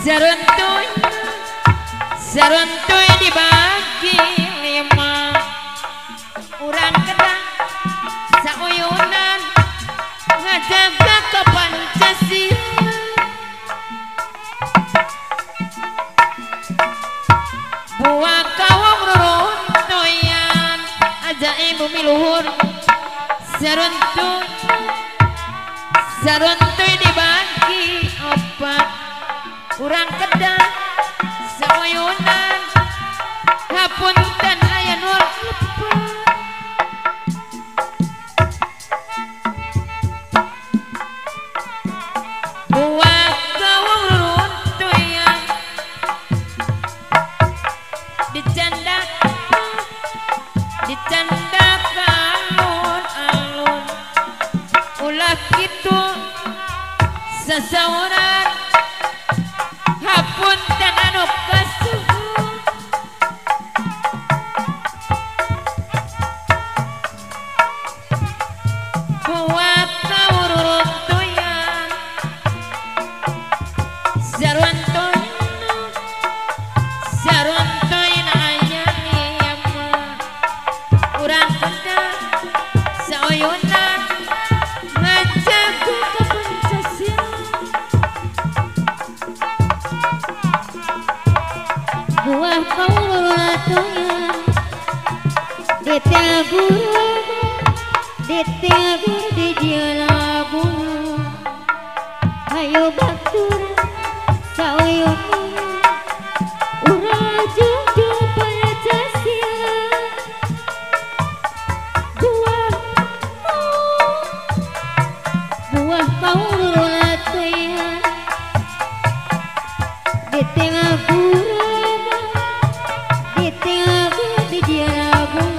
Saruntuy saruntuy dibagi 5 urang kedang sauyunan ngajaga ke Pancasila buah kawang ruruntuyan ajaib bumi luhur saruntuy saruntuy dibagi 4 urang kedang sauyunan hapunten aya nur buah kawang ruruntuyan dicandak alun-alun ulah kitu sasauran hapunten anu kasuhun buat kawuruntuyan saruntuy saruntuy aya urang kedang sauyunan ngajaga ke Pancasila buah kawuruntuyan ditegur di jalabun hayu batur sauyunan urang juju Pancasila buah kawuruntuyan ditegur di jalabun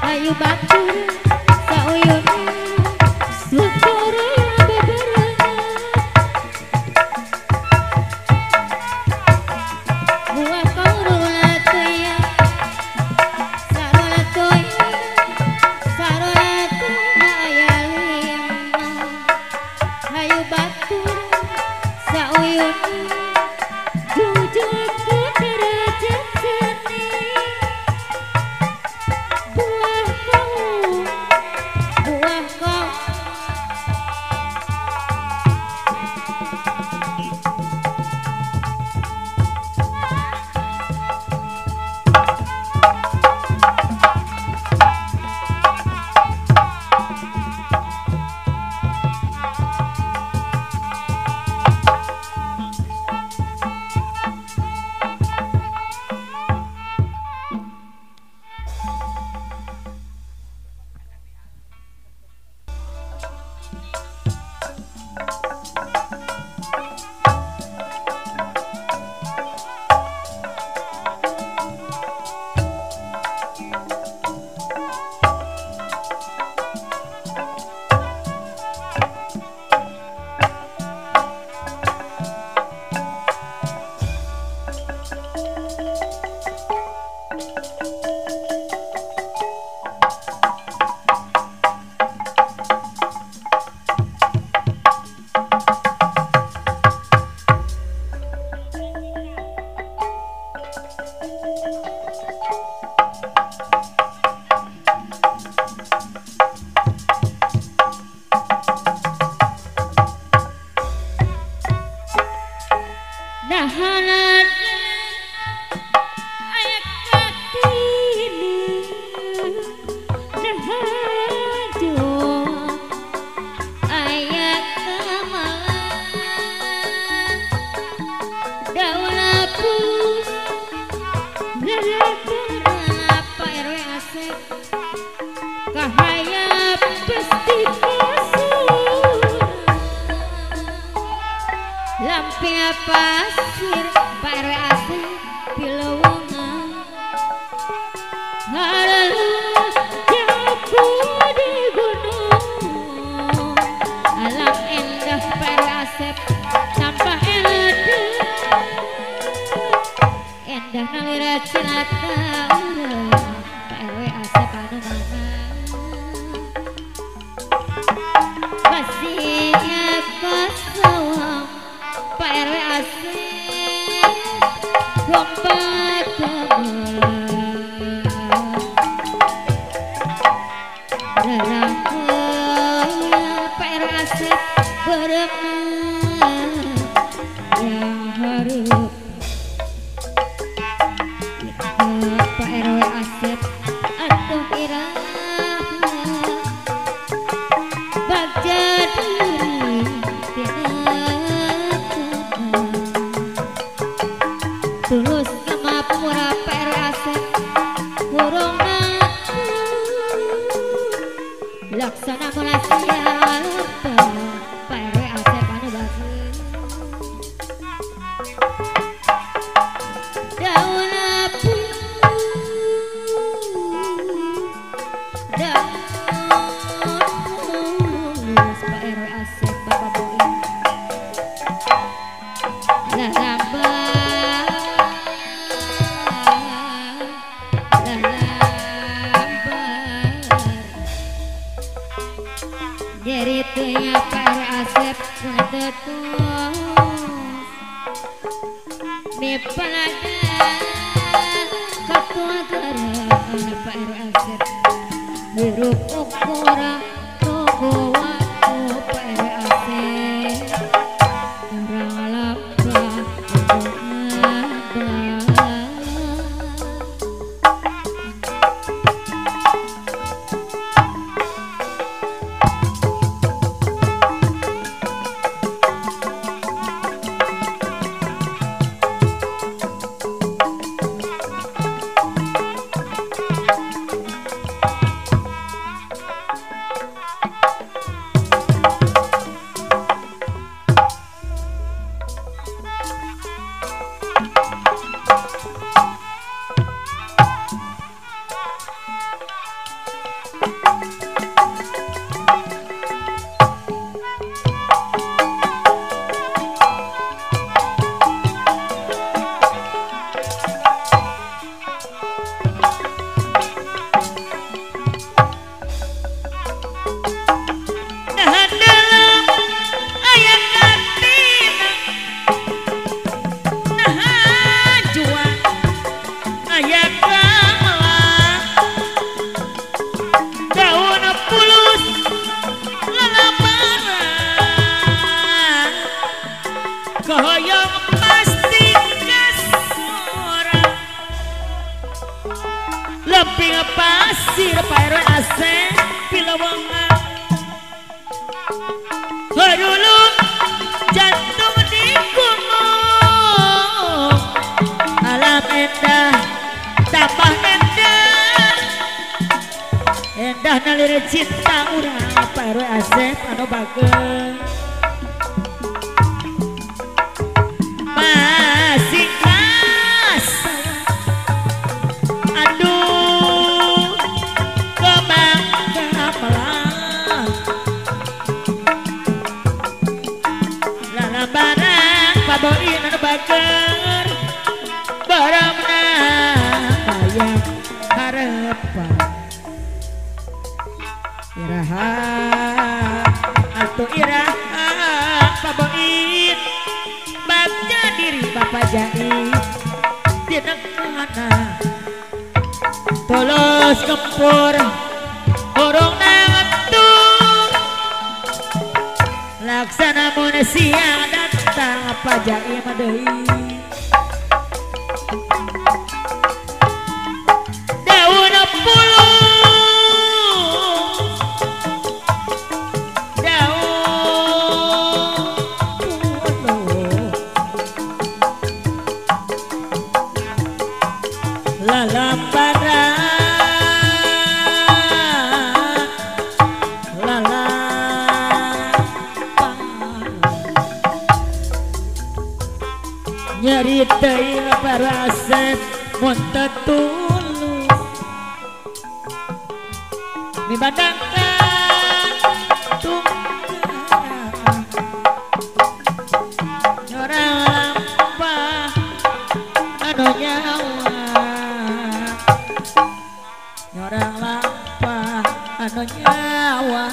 hayu batur sauyunan syukur beberangan buah kawuruntuyan saruntuy aya 5 hayu batur sauyunan jujur ke derajat seni buah kau Lampia pasir Pak RW asih Pilewungan Haralu jauh di gunung alam indah Pak RW asih sampah eledeh endah nalira cilaka urang Pak RW asih anu mana masih kosong Pak RW asih yang harum Pak RW Asep aduh irama bagja diri tidak tulus kemapura Pak RW Asep burung aku laksana mulai siap Pak RW Asep anu bagus daun apu daun mulus Pak RW Asep Bapak Boim lalambar jadi tuanya Pak RW Asep ngetetus mi pelada ketua gerakan Pak RW Asep hiruk ukura toko waktu Pak RW Asep orang lapa untuk ngabah Koyong pasti kesorang lebih pasir Pak RW Asep Pilawongan Harulung jantung di gunung alam endah tambah endah nalir cinta urang Pak RW Asep anu bagus masih rasa aduh kembang gamelan lalabaran paboin anu bager barang menang harapan iraha atuh iraha paboin bagja diri Bapak Jai dina kana tolos kempur urung nangtung laksana mun siang datang Pak Jai mah deui daun puluh nyari teuing Pak RW Asep mun teu tulus mibadangkan tunggang orang lampah anu nyawa orang lampah anu nyawa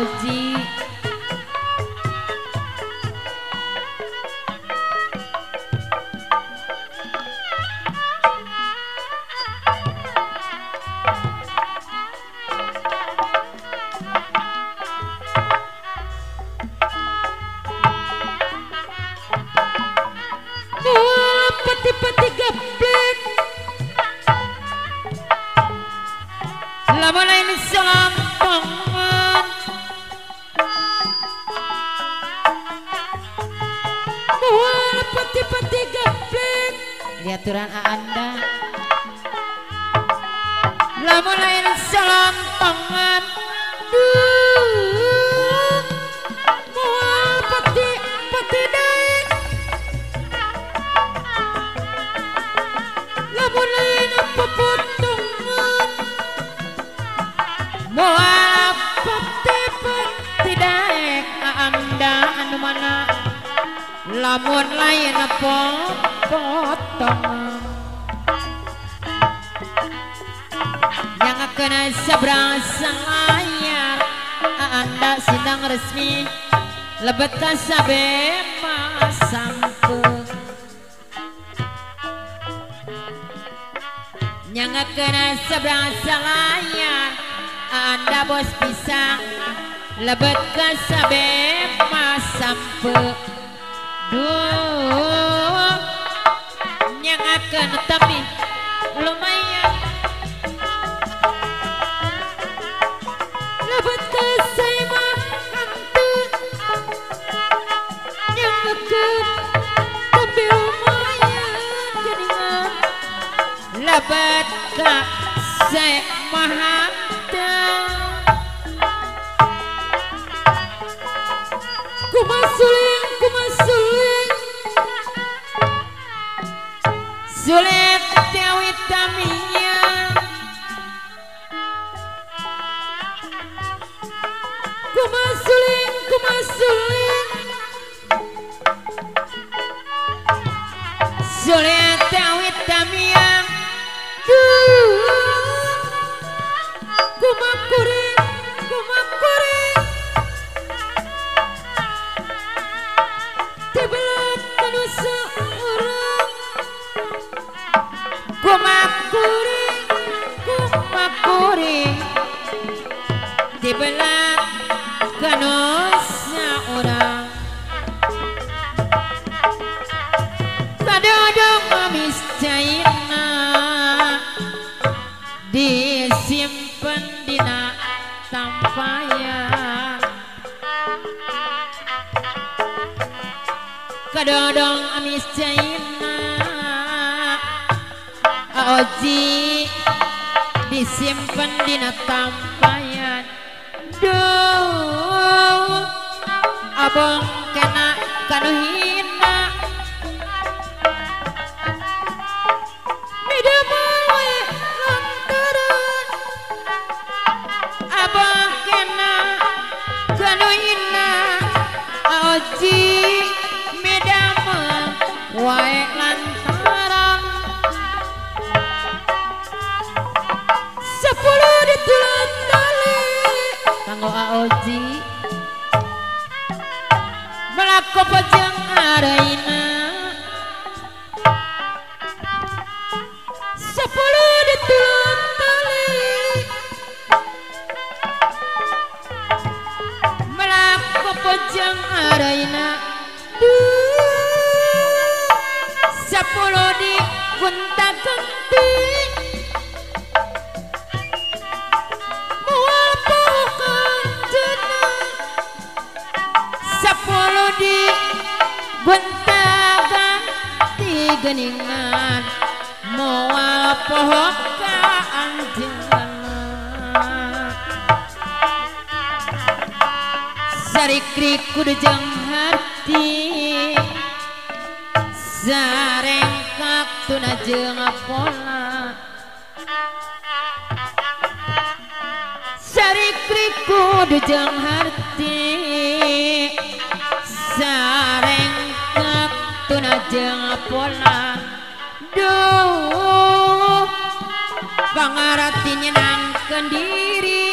Oji peti-peti geblek lamun ini sampangan peti-peti geblek liaturan Anda lamun ini sampangan peti-peti daeng lamun ini pepotongan moal peti-peti daek Anda anu mana lamun lain potongan yang kena seberang layar Anda sidang resmi lebet kasabe masampung yang kena seberang layar Anda bos pisang lebet kasabe masampung duh yang akan tapi lumayan lebet kasih mah hantu yang akan tapi lumayan jaringan lebet kasih mahanta kumasuling sulit Dewi Tamiya kumasuling sulit Dewi Tamiya kumakuring tebelah manusia orang kumakuring di belak kanosnya orang kadodong amis cairna disimpen dina tampayan kadodong amis cairna Oji disimpen dina tampayan duh abang kena kanu hina midamai lantaran abang kena kanu hina Oji medama wae lantaran 10 ditulan tali kanggo Oji melaku pejang araina 10 ditulan tali melaku pejang araina 10 di gunta ganti mual pohokan jenang 10 di gunta ganti geningan moal poho ka anjeunna sarikri kudu jeung harti sarengkak tuna jeung pola sarikri kudu jeung harti sarengkak tuna jeung pola duh pangarati nyenangkeun diri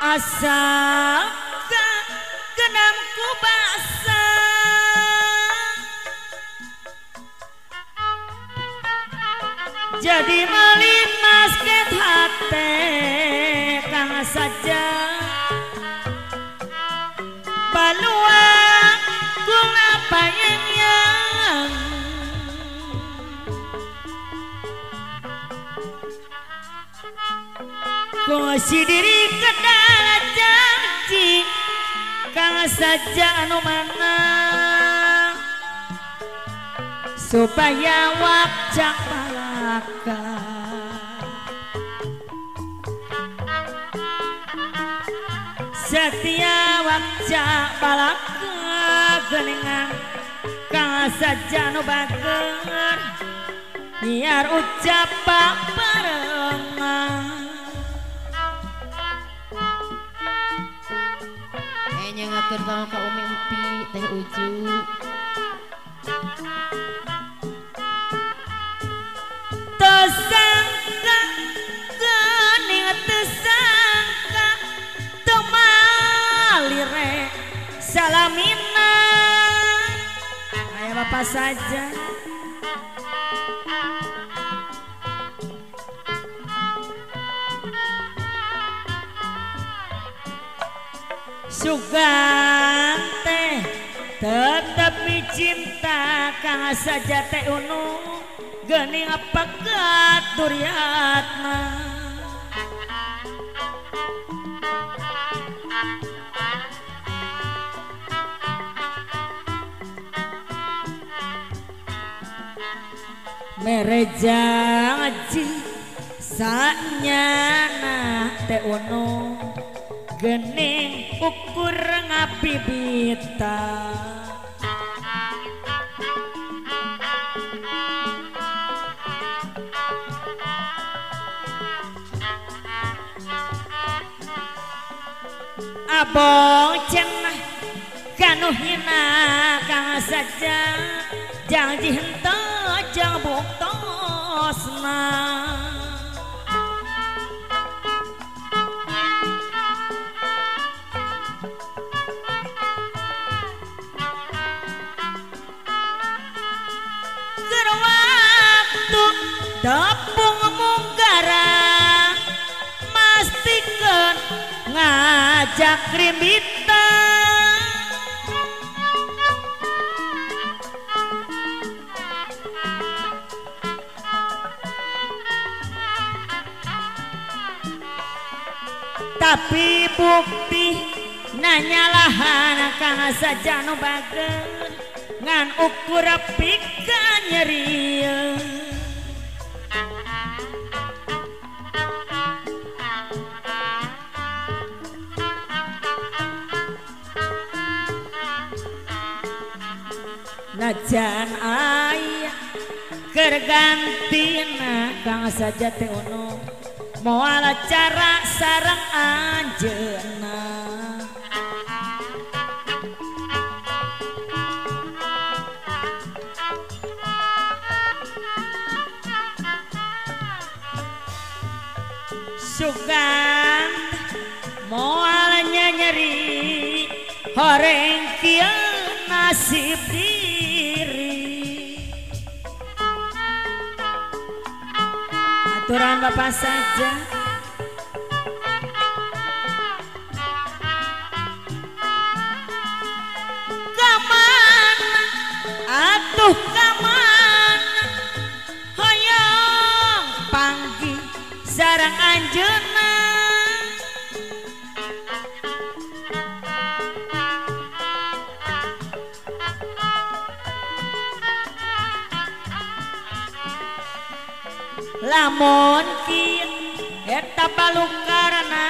asal genamku basah jadi melimas ket hate kang saja baluang ku ngapain yang ku si diri kedala janji kang saja anu mana supaya wajak palaka setia wajak palaka geningan kang saja anu bager biar ucap barengan nyengakeun kalau ka Umi Empi Teh Uju tersangka gening tersangka temalire salamina aya bapak saja sugan teh tetap cinta kang saja teh unu gening apa katuriatna mereja ngaji sanyana teh unu gening ukur ngapibita abong cenah kanu hina kang saja janji henteu jang buktosna tepung munggara mastikeun ngajak rimbita tapi bukti nanyalahan kang saja nu bager ngan ukur pikeun nyerieu najan aya kergantina kang saja teh unu moal cara sareng anjeunna sugan moal nyeri horeng kieu nasib aturan bapak saja kamana atuh kamana hoyong panggih sareng anjeunna lamun kieu eta balukarna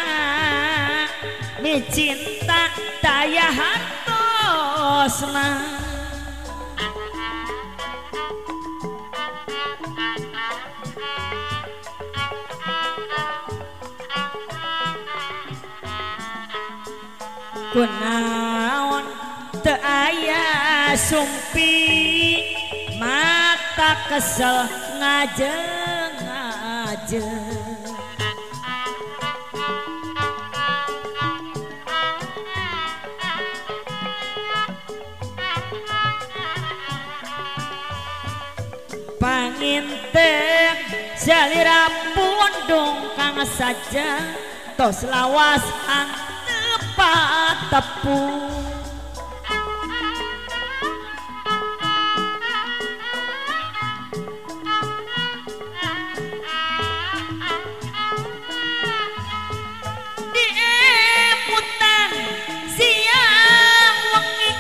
mi cinta daya hartosna kunaon teu aya sumpi mata kesel ngajeng angin teh salira pundung kang saja tos lawas tepat tepung diemutan siang wengi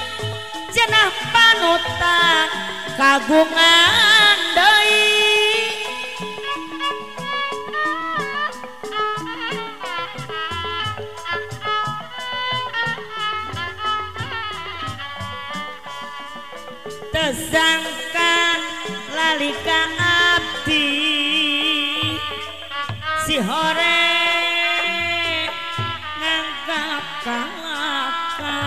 cenah panutan kagungan deui tesangka lalika abdi si hore nganggap kalaka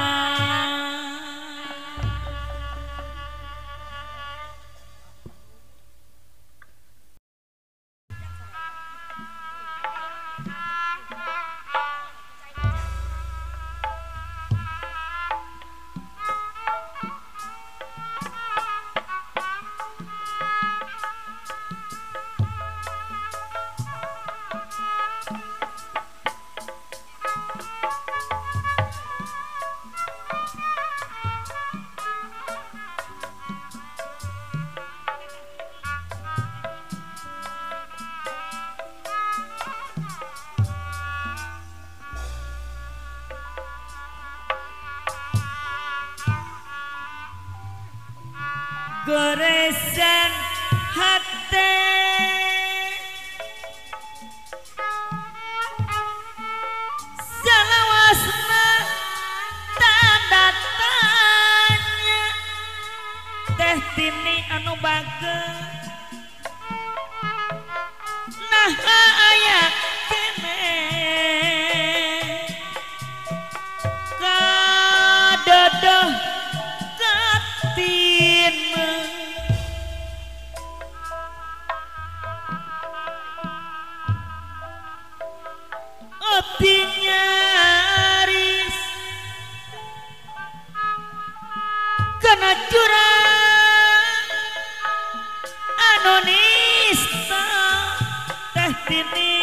goresan hati salawasna tanda tanya teh tini anu bageus nah aya kene kadodoh katin opi nyaris kena jurang anonista teh tini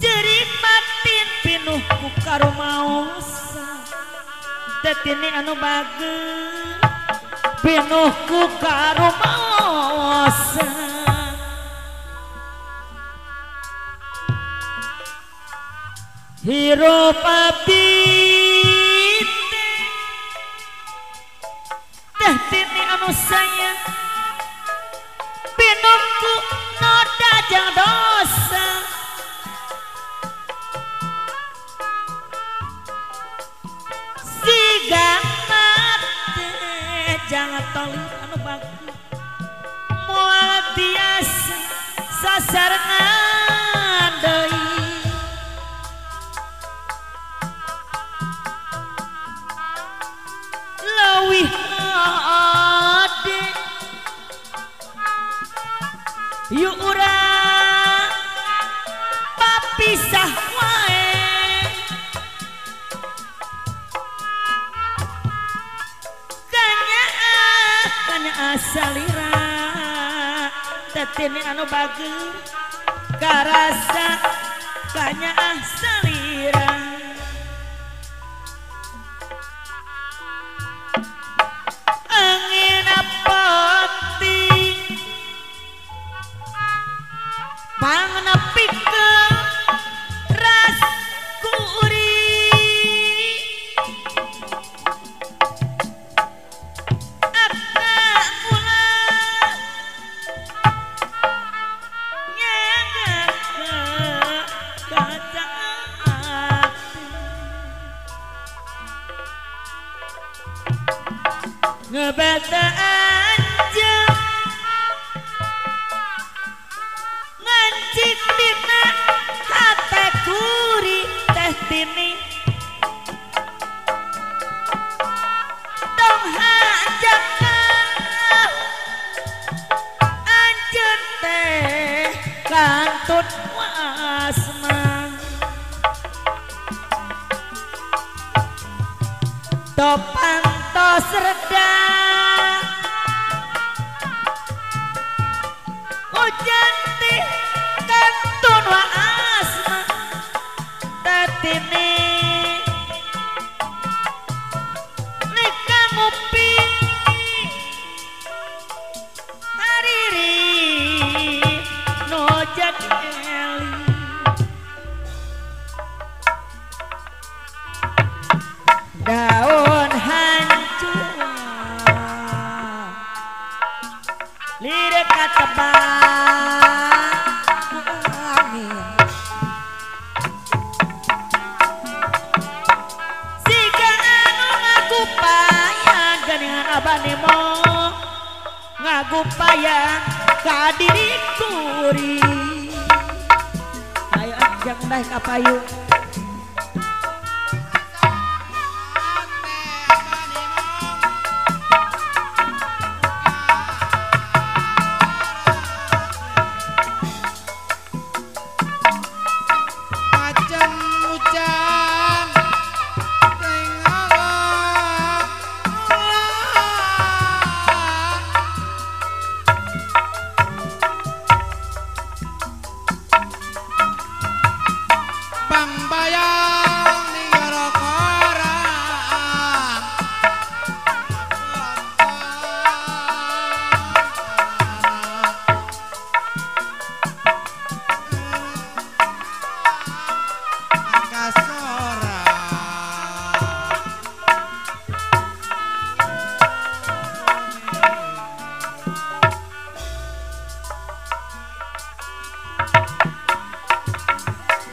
jerit batin pinuh ku karumaosa teh tini anu bageus pinuh ku karumaosa hirup abdi teh tini anu sayang pinuhku noda jang dosa sigang mate jangan tolit anu bagus moal tiasa sasarengan deui leuwih ade yu urang papisah wae kanya asalira tetini anu bageus karasa kanya asalira angin pati pangnepikeun ras kuring ngebata aja ngancik dina hate kuri teh tini dong hajakan anjeun teh kantut wasma topang tos reda hujan di kantun wa asma tatini nika ngopi hariri nojak eli daun hancur lirik katebang angin siga anu ngagupayang geningan abane mo ngagupayang ka diri kuri ayo anjang dah ka payung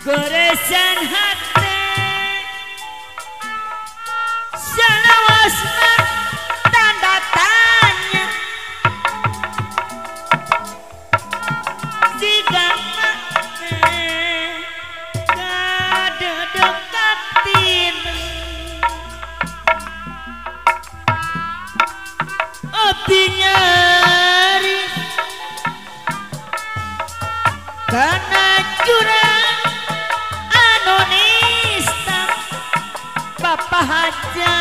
goresan hati salawasna tanda tanya jika kada dekatin hati nyari karena curang Bapak haja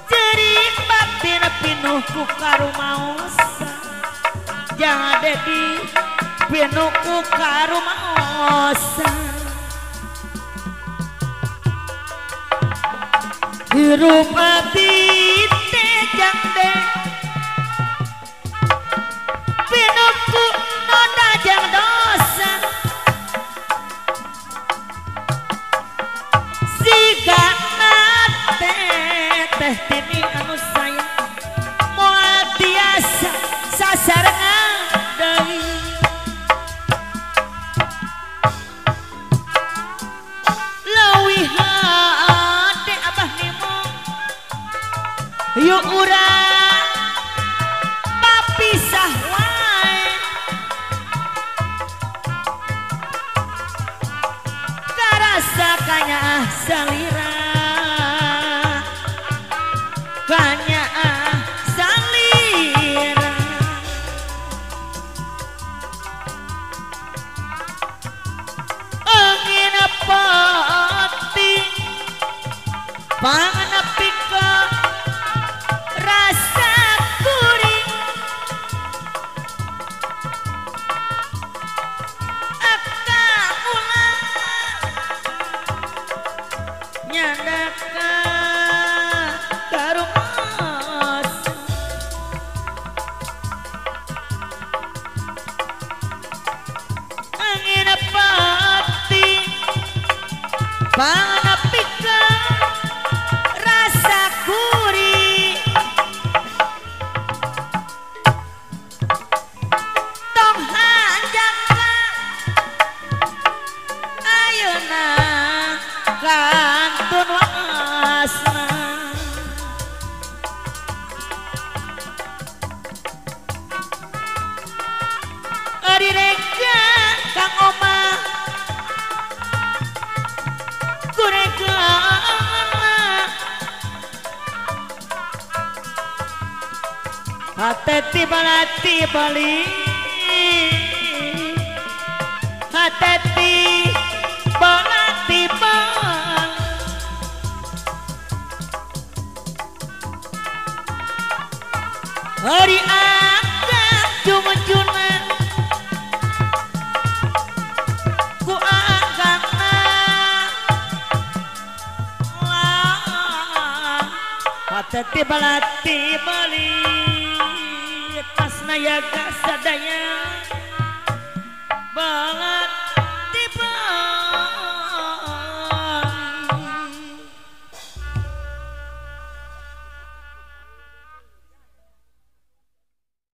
jadi batin pinuh ku karumaosa jadi pinuh ku karumaosa hirup abdi tejang deh pinuh ku noda jang dosa teh tini anu sayang moal biasa sasarangan deui leuwih hade abah nemo yuk urang papisah wae karasa kanya salira kanya salira angin pati panganepi ka rasa kuring aka ulang nyandaka panganepi ka rasa gurih tong hanjaka ayeuna kantun wasna ari reka kang omah hatati balati bali hatati balati bal Teti balati bali tasna yaga sadaya bala